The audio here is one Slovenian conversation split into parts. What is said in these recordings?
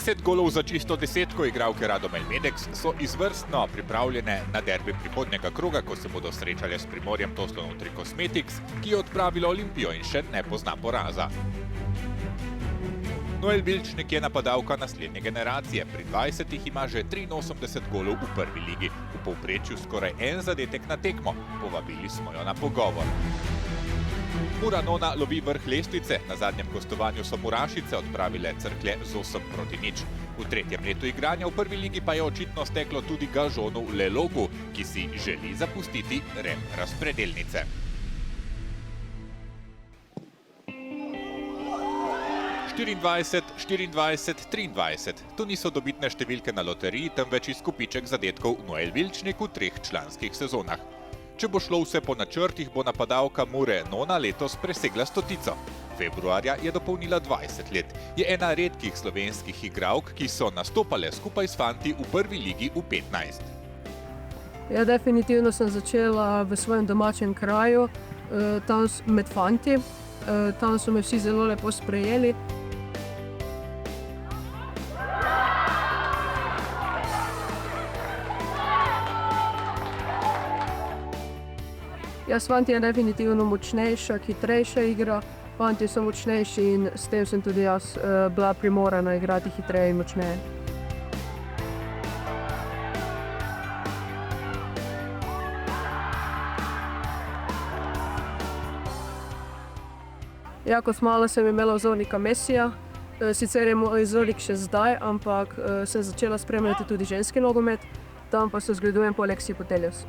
10 golov za čisto desetko igralke Radomel Medex so izvrstno pripravljene na derbi prihodnjega kroga, ko se bodo srečale s Primorjem Toslon Tricosmetics, ki je odpravilo Olimpijo in še ne pozna poraza. Noel Vilčnik je napadalka naslednje generacije. Pri 20 ima že 83 golov v prvi ligi. V povprečju skoraj en zadetek na tekmo. Povabili smo jo na pogovor. Mura Nona lovi vrh lestvice. Na zadnjem gostovanju so Murašice odpravile Cerklje z 8-0. V tretjem letu igranja v prvi ligi pa je očitno steklo tudi Gažonu Lelogu, ki si želi zapustiti rem razpredelnice. 24, 24, 23. To niso dobitne številke na loteriji, temveč izkupiček zadetkov Noel Vilčnik v 3 članskih sezonah. Če bo šlo vse po načrtih, bo napadalka Mure Nona letos presegla 100. Februarja je dopolnila 20 let. Je ena redkih slovenskih igralk, ki so nastopale skupaj s fanti v prvi ligi v 15. Ja, definitivno sem začela v svojem domačem kraju, tam med fanti. Tam so me vsi zelo lepo sprejeli. Jaz fanti je definitivno močnejša, hitrejša igra. Fanti so močnejši in s tem sem tudi jaz bila primorana igrati hitreje in močneje. Ja, kot mala sem imela vzornika Messija. Sicer je moj vzornik še zdaj, ampak sem začela spremljati tudi ženski nogomet. Tam pa se zgledujem po Aleksiji Puteljas.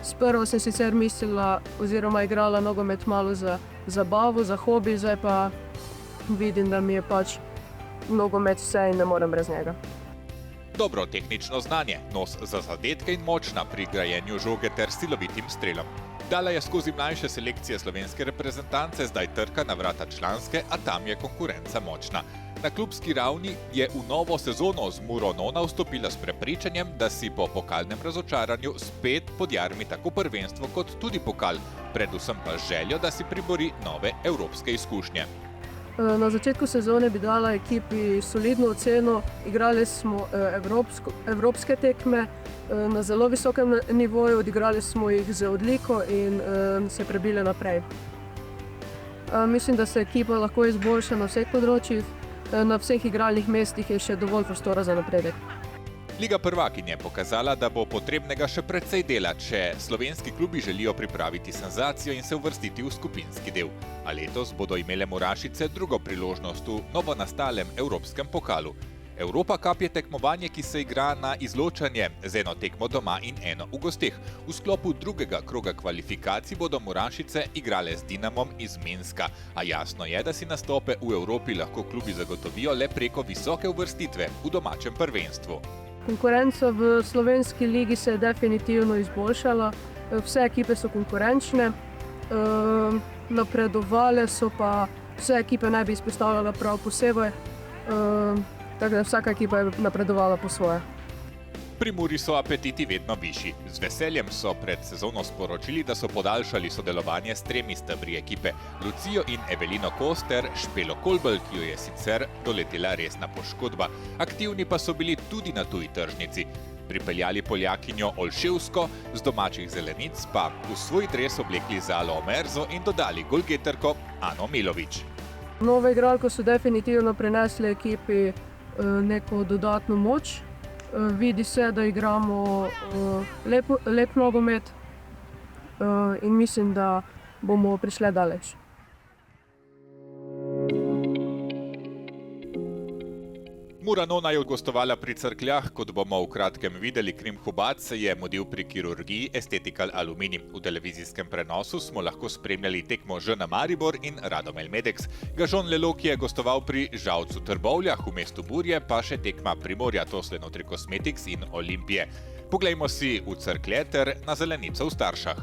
Sprva sem sicer mislila oziroma igrala nogomet malo za zabavo, za hobi, zdaj pa vidim, da mi je pač nogomet vse in ne morem brez njega. Dobro tehnično znanje, nos za zadetke in močna pri grajenju žoge ter silovitim strelom. Dala je skozi mlajše selekcije slovenske reprezentance, zdaj trka na vrata članske, a tam je konkurenca močna. Na klubski ravni je v novo sezono z Muro Nona vstopila s prepričanjem, da si po pokalnem razočaranju spet podjarmi tako prvenstvo kot tudi pokal, predvsem pa željo, da si pribori nove evropske izkušnje. Na začetku sezone bi dala ekipi solidno oceno, igrali smo evropske tekme na zelo visokem nivoju, odigrali smo jih z odliko in se prebili naprej. Mislim, da se ekipa lahko izboljša na vseh področjih, na vseh igralnih mestih je še dovolj prostora za napredek. Liga prvakinj je pokazala, da bo potrebnega še precej dela, če slovenski klubi želijo pripraviti senzacijo in se uvrstiti v skupinski del. A letos bodo imele Murašice drugo priložnost v novonastalem evropskem pokalu. Europa Cup je tekmovanje, ki se igra na izločanje z eno tekmo doma in eno v gosteh. V sklopu drugega kroga kvalifikacij bodo Murašice igrale z Dinamom iz Minska, a jasno je, da si nastope v Evropi lahko klubi zagotovijo le preko visoke uvrstitve v domačem prvenstvu. Konkurenca v slovenski ligi se je definitivno izboljšala, vse ekipe so konkurenčne, napredovale so pa vse ekipe ne bi izpostavljala prav posebej, tako da vsaka ekipa je napredovala po svoje. Pri Muri so apetiti vedno višji. Z veseljem so pred sezono sporočili, da so podaljšali sodelovanje s 3 stebri ekipe, Lucijo in Evelino Koster, Špelo Kolbl, ki jo je sicer doletela resna poškodba. Aktivni pa so bili tudi na tuji tržnici. Pripeljali Poljakinjo Olševsko, z domačih zelenic pa v svoj dres oblekli Zalo Omerzo in dodali golgeterko Ano Milović. Novo igralko so definitivno prinesli ekipi neko dodatno moč. Vidi se, da igramo lep nogomet in mislim, da bomo prišli daleč. Mura Nona je gostovala pri Cerkljah, kot bomo v kratkem videli. Krim Hubat se je mudil pri kirurgiji Estetikal Aluminij. V televizijskem prenosu smo lahko spremljali tekmo ŽN Maribor in Radomel Medex. Gažon Lelog je gostoval pri Žalcu Trbovljah, v mestu Burje pa še tekma Primorja Toslon Tricosmetics in Olimpije. Poglejmo si v Cerklje ter na zelenico v Staršah.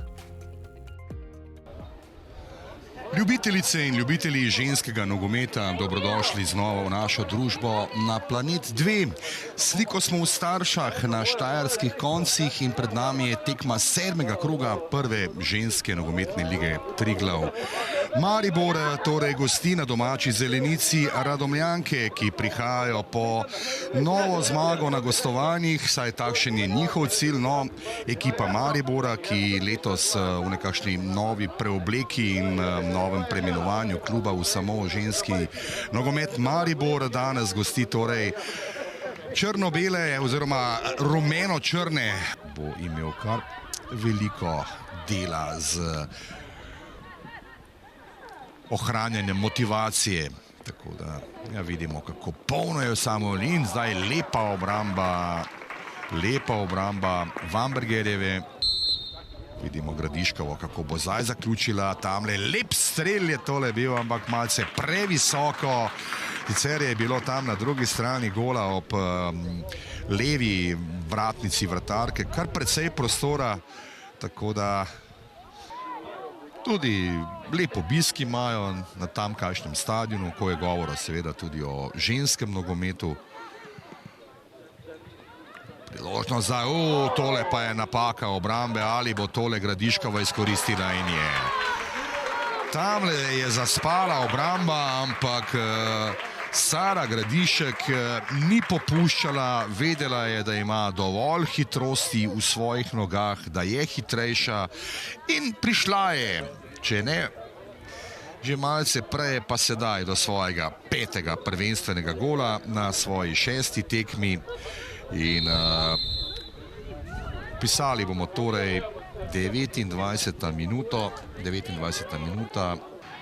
Ljubitelice in ljubitelji ženskega nogometa, dobrodošli znova v našo družbo na Planet 2. Sliko smo v Staršah na štajerskih koncih in pred nami je tekma 7. kroga prve ženske nogometne lige Triglav. Maribor torej gosti na domači zelenici Radomljanke, ki prihajajo po novo zmago na gostovanjih, saj takšen je njihov cilj. No, ekipa Maribora, ki letos v nekakšni novi preobleki in novem preimenovanju kluba v samo ženski nogomet Maribor, danes gosti torej črno-bele oziroma rumeno-črne. Bo imel kar veliko dela z ohranjanjem motivacije. Tako da vidimo, kako polno je samo in zdaj lepa obramba Vambergerjeve. Vidimo Gradiškovo, kako bo zdaj zaključila. Tamle lep strel je tole bil, ampak malce previsoko. Sicer je bilo tam na drugi strani gola ob levi vratnici vratarke kar precej prostora, tako da tudi lep obisk imajo na tamkajšnjem stadionu, ko je govora seveda tudi o ženskem nogometu. Priložnost za, tole pa je napaka obrambe, ali bo tole Gradiškova izkoristila in je. Tamle je zaspala obramba, ampak Sara Gradišek ni popuščala, vedela je, da ima dovolj hitrosti v svojih nogah, da je hitrejša in prišla je, če ne že malce prej, pa sedaj do svojega 5. prvenstvenega gola na svoji 6. tekmi. In pisali bomo torej 29. minuta,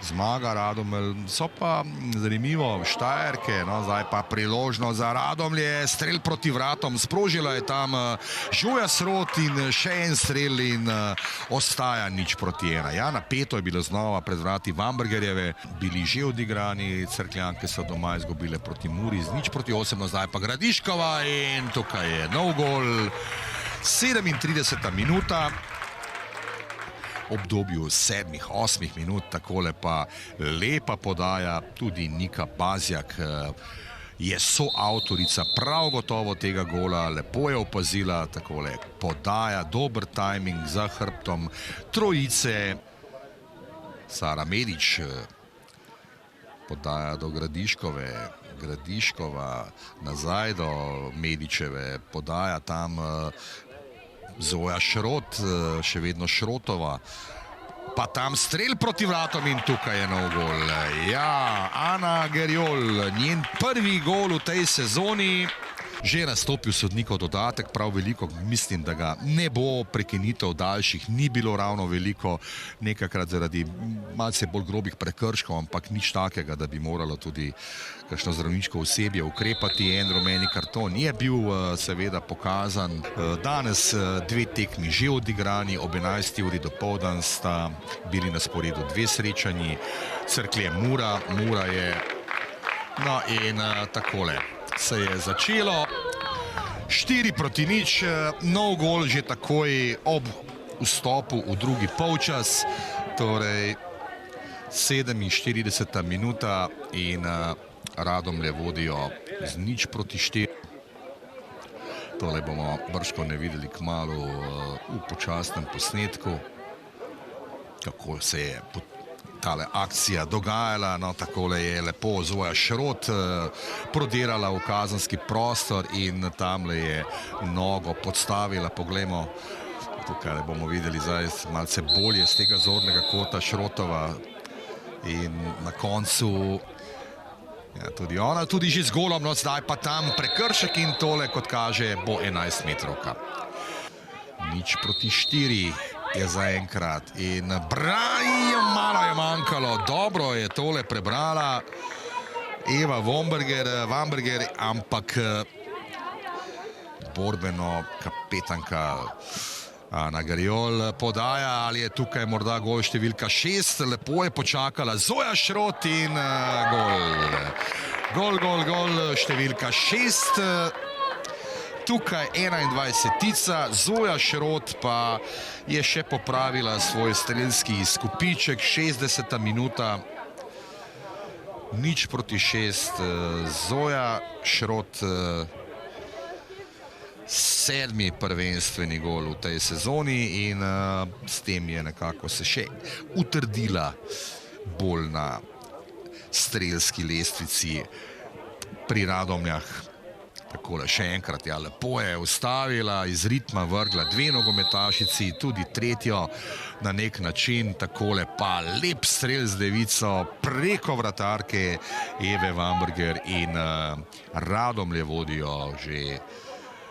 zmaga Radomelj. So pa zanimivo Štajerke, no zdaj pa priložnost za Radomlje, strel proti vratom, sprožila je tam Žoja Srot in še en strel in ostaja 0:1. Ja, napeto je bilo znova pred vrati Vambergerjeve, bili že odigrani, Cerkljanke so doma izgubile proti Muri z 0:8, no zdaj pa Gradiškova in tukaj je nov gol, 37. minuta. Obdobju 7-8 minut, takole pa lepa podaja, tudi Nika Bazjak je soavtorica prav gotovo tega gola, lepo je opazila, takole podaja, dober tajming za hrbtom trojice. Sara Medič podaja do Gradiškove, Gradiškova nazaj do Medičeve, podaja tam Zoja Šrot, še vedno Šrotova, pa tam strel proti vratom in tukaj je nov gol. Ja, Ana Gerjol, njen prvi gol v tej sezoni. Že nastopil sodnikov dodatek, prav veliko, mislim, da ga ne bo, prekinitev daljših ni bilo ravno veliko, nekakrat zaradi malce bolj grobih prekrškov, ampak nič takega, da bi moralo tudi kakšno zdravniško osebje ukrepati. En rumeni karton je bil seveda pokazan. Danes 2 tekmi že odigrani, ob 11. uri dopoldan sta bili na sporedu 2 srečanji, Cerklje Mura je, no in takole se je začelo. 4:0, nov gol že takoj ob vstopu v drugi polčas, torej 47. minuta in Radomlje vodijo z 0:4. Tole bomo bržkone videli kmalu v počasnem posnetku, kako se je tale akcija dogajala. No, takole je lepo Zoja Šrot prodirala v kazenski prostor in tamle je nogo podstavila. Poglejmo, tukaj bomo videli zdaj malce bolje z tega zornega kota Šrotova in na koncu tudi ona, tudi že z golom, no zdaj pa tam prekršek in tole, kot kaže, bo 11 metrovka. 0:4 je zaenkrat in malo je manjkalo, dobro je tole prebrala Eva Vamberger, ampak borbeno kapetanka Ana Gerjol podaja, ali je tukaj morda gol številka 6, lepo je počakala Zoja Šrot in gol številka 6. tukaj 21-tica, Zoja Šrot pa je še popravila svoj strelski izkupiček, 60. minuta, 0-6, Zoja Šrot, 7. prvenstveni gol v tej sezoni in s tem je nekako se še utrdila bolj na strelski lestvici pri Radomljah. Takole še enkrat, ja, lepo je ustavila, iz ritma vrgla 2 nogometašici, tudi tretjo na nek način, takole pa lep strel z devico preko vratarke Eve Vamberger in Radomlje vodijo že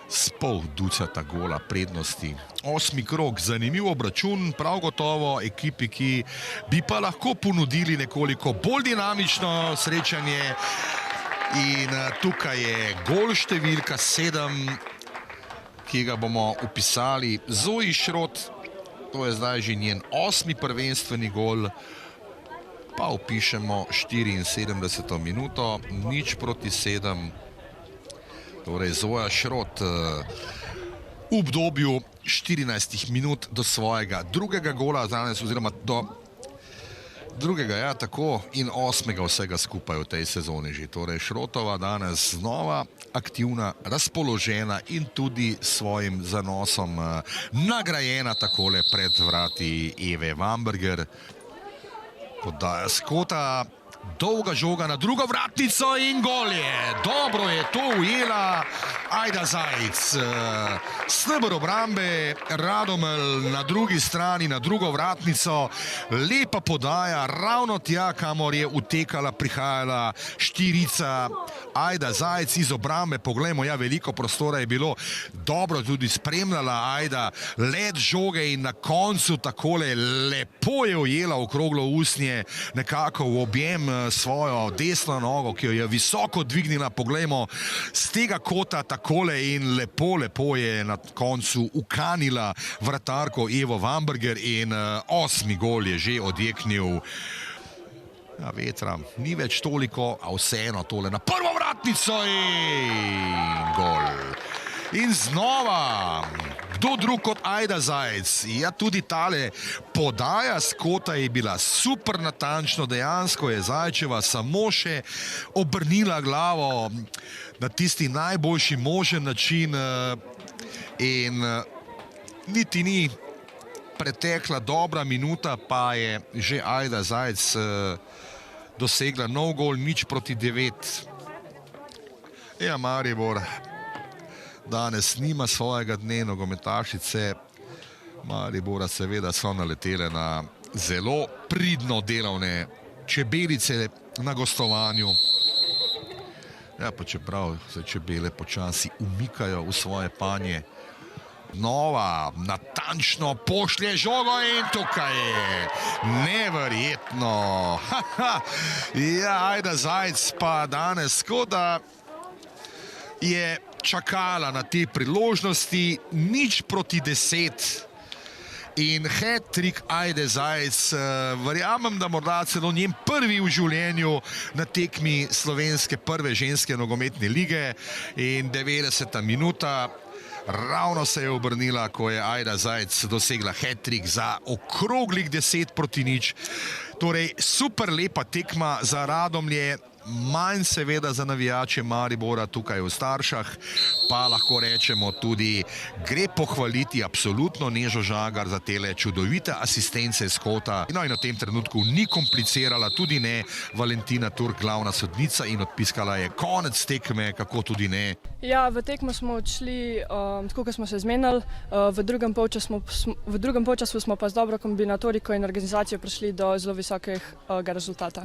s pol ducata gola prednosti. 8. krog, zanimiv obračun, prav gotovo ekipi, ki bi pa lahko ponudili nekoliko bolj dinamično srečanje. In tukaj je gol številka 7, ki ga bomo upisali Zoji Šrot. To je zdaj že njen 8. prvenstveni gol. Pa upišemo 74. minuto, 0-7. Torej Zoja Šrot v obdobju 14 minut do svojega drugega gola danes, oziroma do drugega, ja, tako, in 8. vsega skupaj v tej sezoni že. Torej Šrotova danes znova aktivna, razpoložena in tudi svojim zanosom nagrajena takole pred vrati Eve Vamberger. Podaja s kota, dolga žoga na drugo vratnico in gol je. Dobro je to ujela Ajda Zajc. Steber obrambe, Radomelj na drugi strani, na drugo vratnico. Lepa podaja, ravno tja, kamor je utekala, prihajala štirica Ajda Zajc iz obrambe. Poglejmo, ja, veliko prostora je bilo. Dobro tudi spremljala Ajda let žoge in na koncu takole lepo je ujela okroglo usnje, nekako v objem svojo desno nogo, ki jo je visoko dvignila. Poglejmo, z tega kota takole in lepo je na koncu ukanila vratarko Evo Vamberger in 8. gol je že odjeknil. Ja, vetra ni več toliko, a vseeno tole na prvo vratnico in gol. In znova, kdo drug kot Ajda Zajc? Ja, tudi tale podaja s kota je bila super natančno, dejansko je Zajčeva samo še obrnila glavo na tisti najboljši možen način in niti ni pretekla dobra minuta, pa je že Ajda Zajc dosegla nov gol, 0-9. Ja, Maribor danes nima svojega dne, nogometašice Maribora seveda so naletele na zelo pridno delovne čebelice na gostovanju. Ja, pa čeprav se čebele počasi umikajo v svoje panje. Nova, natančno pošlje žogo in tukaj je neverjetno. Ja, Ajda Zajc pa danes skoda je čakala na te priložnosti, 0-10 in hat-trick Ajde Zajc, verjamem, da morda celo njen prvi v življenju na tekmi slovenske prve ženske nogometne lige in 90. minuta. Ravno se je obrnila, ko je Ajda Zajc dosegla hat-trick za okroglih 10-0. Torej, super lepa tekma za Radomlje, manj seveda za navijače Maribora tukaj v Staršah, pa lahko rečemo tudi, gre pohvaliti absolutno Nežo Žagar za tele čudovite asistence iz kota. No in v tem trenutku ni komplicirala, tudi ne Valentina Turk, glavna sodnica, in odpiskala je konec tekme, kako tudi ne. Ja, v tekmo smo odšli, tako kot smo se zmenili, v drugem polčasu smo pa z dobro kombinatoriko in organizacijo prišli do zelo visokega rezultata.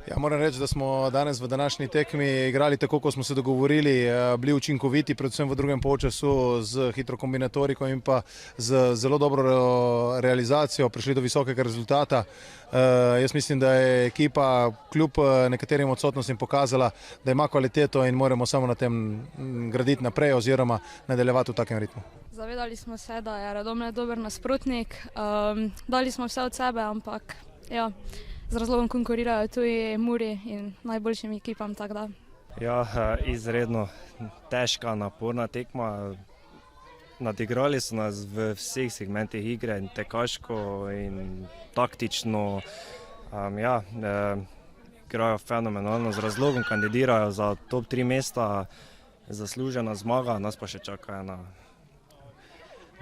Ja, moram reči, da smo danes v današnji tekmi igrali tako, kot smo se dogovorili, bili učinkoviti, predvsem v drugem polčasu z hitro kombinatoriko in pa z zelo dobro realizacijo prišli do visokega rezultata. Jaz mislim, da je ekipa kljub nekaterim odsotnostim pokazala, da ima kvaliteto in moramo samo na tem graditi naprej oziroma nadaljevati v takem ritmu. Zavedali smo se, da je Radomlje dober nasprotnik, dali smo vse od sebe, ampak ja, z razlogom konkurirajo tudi Muri in najboljšim ekipam, tako da Ja, izredno težka, naporna tekma. Nadigrali so nas v vseh segmentih igre, in tekaško in taktično. Igrajo fenomenalno, z razlogom kandidirajo za top 3 mesta, zaslužena zmaga, nas pa še čaka ena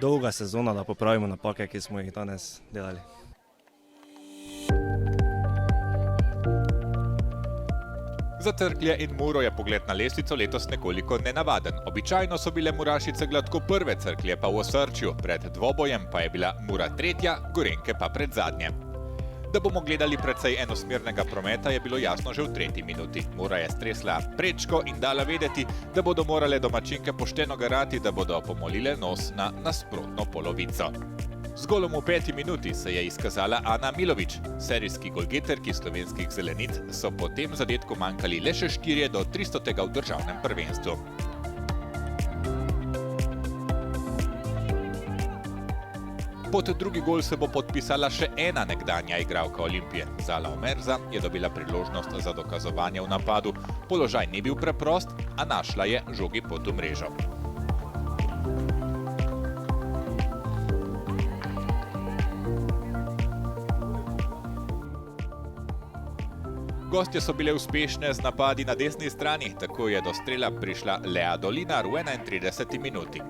dolga sezona, da popravimo napake, ki smo jih danes delali. Za Cerklje in Muro je pogled na lestvico letos nekoliko nenavaden. Običajno so bile Murašice gladko prve, Cerklje pa v osrčju. Pred dvobojem pa je bila Mura tretja, Gorenjke pa pred zadnje. Da bomo gledali precej enosmernega prometa, je bilo jasno že v 3. minuti. Mura je stresla prečko in dala vedeti, da bodo morale domačinke pošteno garati, da bodo pomolile nos na nasprotno polovico. Z golom v 5. minuti se je izkazala Ana Milović. Serijski golgeterki slovenskih zelenic so po tem zadetku manjkali le še 4 do 300. v državnem prvenstvu. Pod drugi gol se bo podpisala še ena nekdanja igralka Olimpije. Zala Omerza je dobila priložnost za dokazovanje v napadu. Položaj ni bil preprost, a našla je žogi pot v mrežo. Gostje so bile uspešne z napadi na desni strani, tako je do strela prišla Lea Dolinar v 31. minuti.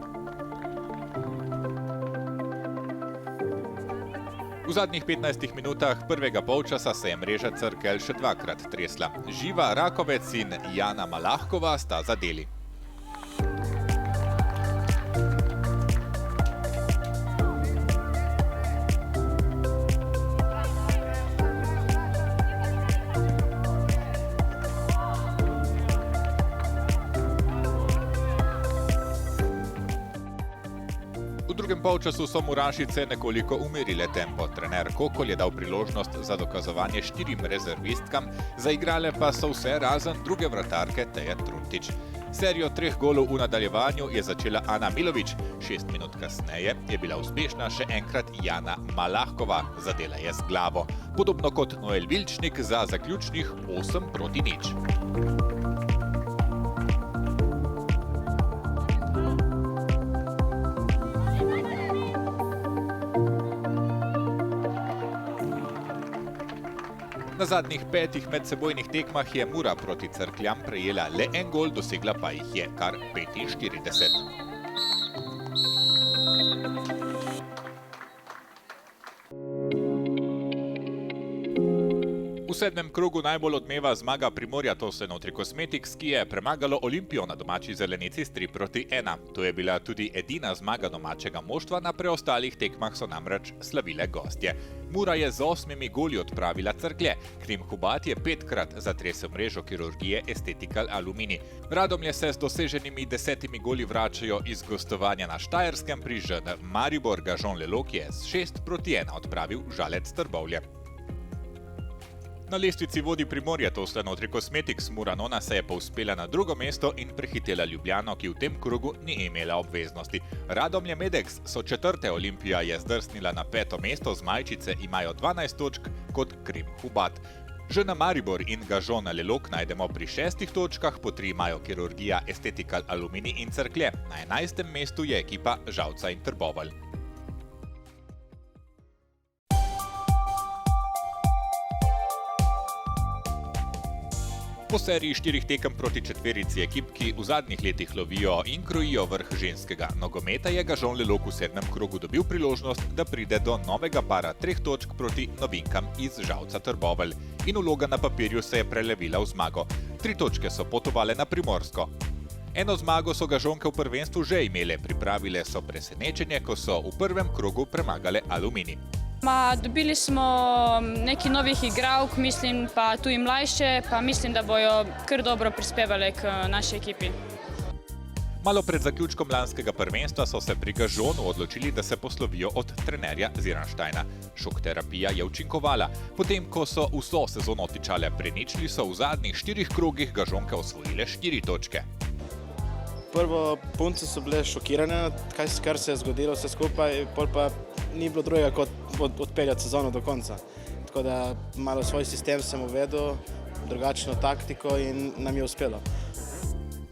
V zadnjih 15 minutah prvega polčasa se je mreža Cerkelj še dvakrat tresla. Živa Rakovec in Jana Malahkova sta zadeli. V drugem polčasu so Murašice nekoliko umirile tempo. Trener Kokol je dal priložnost za dokazovanje 4 rezervistkam, zaigrale pa so vse razen druge vratarke Teje Truntič. Serijo 3 golov v nadaljevanju je začela Ana Milović. 6 minut kasneje je bila uspešna še enkrat Jana Malahkova, zadela je z glavo. Podobno kot Noel Vilčnik za zaključnih 8-0. Na zadnjih 5 medsebojnih tekmah je Mura proti Cerkljam prejela le en gol, dosegla pa jih je kar 45. V 7. krogu najbolj odmeva zmaga Primorja Notri Cosmetics, ki je premagalo Olimpijo na domači zelenici s 3-1. To je bila tudi edina zmaga domačega moštva, na preostalih tekmah so namreč slavile gostje. Mura je z 8 goli odpravila Cerklje. Krim Hubat je 5-krat zatresel mrežo kirurgije Estetikal Alumini. Radomlje se z doseženimi 10 goli vračajo iz gostovanja na Štajerskem, pri ŽN Maribor ga Jean Leloc je s 6-1 odpravil Žalec Trbovlje. Na lestvici vodi Primorje Notri Cosmetics, Mura Nona se je povzpela na drugo mesto in prehitela Ljubljano, ki v tem krogu ni imela obveznosti. Radomlje Medex so 4. Olimpija je zdrsnila na 5. mesto, zmajčice imajo 12 točk kot Krim Hubat. ŽN Maribor in ga Jean Leloc najdemo pri 6 točkah, po 3 imajo kirurgija Estetikal Alumini in Cerklje. Na 11. mestu je ekipa Žalca in Trbovelj. Po seriji 4 tekem proti četverici ekip, ki v zadnjih letih lovijo in krojijo vrh ženskega nogometa, je ga Jean Leloc v 7. krogu dobil priložnost, da pride do novega para 3 točk proti novinkam iz Žalca Trbovelj. In vloga na papirju se je prelevila v zmago. 3 točke so potovale na Primorsko. Eno zmago so gažonke v prvenstvu že imele, pripravile so presenečenje, ko so v prvem krogu premagale Alumini. Dobili smo nekaj novih igralk, mislim pa tudi mlajše, pa mislim, da bojo kar dobro prispevali k naši ekipi. Malo pred zaključkom lanskega prvenstva so se pri Gažonu odločili, da se poslovijo od trenerja Ziranštajna. Šok terapija je učinkovala. Potem, ko so vso sezono tičale preničli, so v zadnjih 4 krogih Gažonke osvojile 4 točke. Prvo punce so bile šokirane, kar se je zgodilo vse skupaj, pol pa ni bilo drugega kot odpeljati sezono do konca. Tako da malo svoj sistem sem uvedel, drugačno taktiko in nam je uspelo.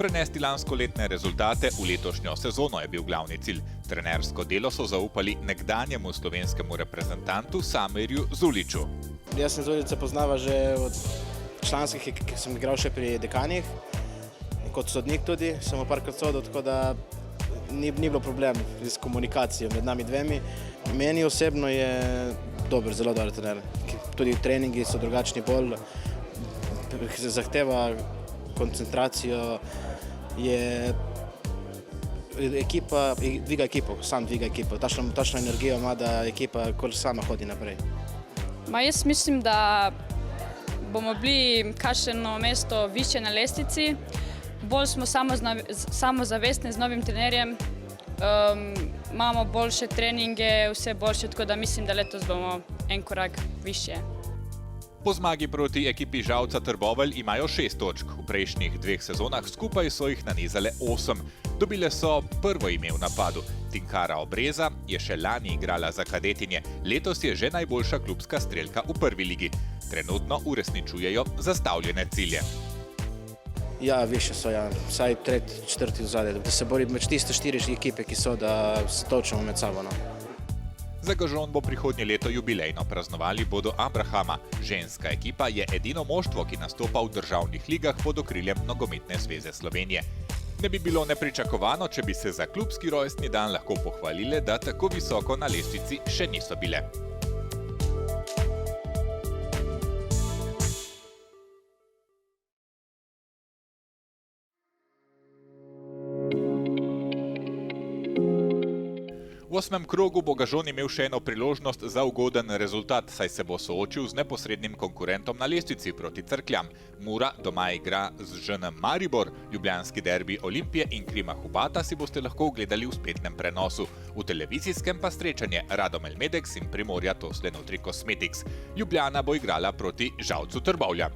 Prenesti lanskoletne rezultate v letošnjo sezono je bil glavni cilj. Trenersko delo so zaupali nekdanjemu slovenskemu reprezentantu Samirju Zuliću. Jaz sem Zulića poznava že od članskih, ki sem igral še pri Dekanih, kot sodnik tudi, sem parkrat sodil, tako da ni bilo problem s komunikacijo med nami dvemi. Meni osebno je dober, zelo dober trener. Tudi treningi so drugačni bolj, zahteva koncentracijo, je ekipa, dviga ekipo, sam dviga ekipo. Tašno energijo ima, da ekipa kar sama hodi naprej. Jaz mislim, da bomo bili kakšno mesto više na lestvici. Bolj smo samozavestni z novim trenerjem, imamo boljše treninge, vse boljše, tako da mislim, da letos bomo en korak više. Po zmagi proti ekipi Žalca Trbovelj imajo 6 točk. V prejšnjih 2 sezonah skupaj so jih nanizale 8. Dobile so prvo ime v napadu. Tinkara Obreza je še lani igrala za kadetinje, letos je že najboljša klubska strelka v prvi ligi. Trenutno uresničujejo zastavljene cilje. Ja, više so, ja. Vsaj tretji, četrti vzadje, da se bori med tiste 4 ekipe, ki so, da se točimo med sabo. Za Gažon bo prihodnje leto jubilejno, praznovali bodo Abrahama. Ženska ekipa je edino moštvo, ki nastopa v državnih ligah pod okriljem Nogometne zveze Slovenije. Ne bi bilo nepričakovano, če bi se za klubski rojstni dan lahko pohvalile, da tako visoko na lestvici še niso bile. V 8. krogu bo Gažon imel še eno priložnost za ugoden rezultat, saj se bo soočil z neposrednim konkurentom na lestvici proti Cerkljam. Mura doma igra z ŽN Maribor, ljubljanski derbi Olimpije in Krima Hubata si boste lahko ogledali v spletnem prenosu. V televizijskem pa srečanje Radomelj Medex in Primorja Tosle Nutri Cosmetics. Ljubljana bo igrala proti Žalcu Trbovlja.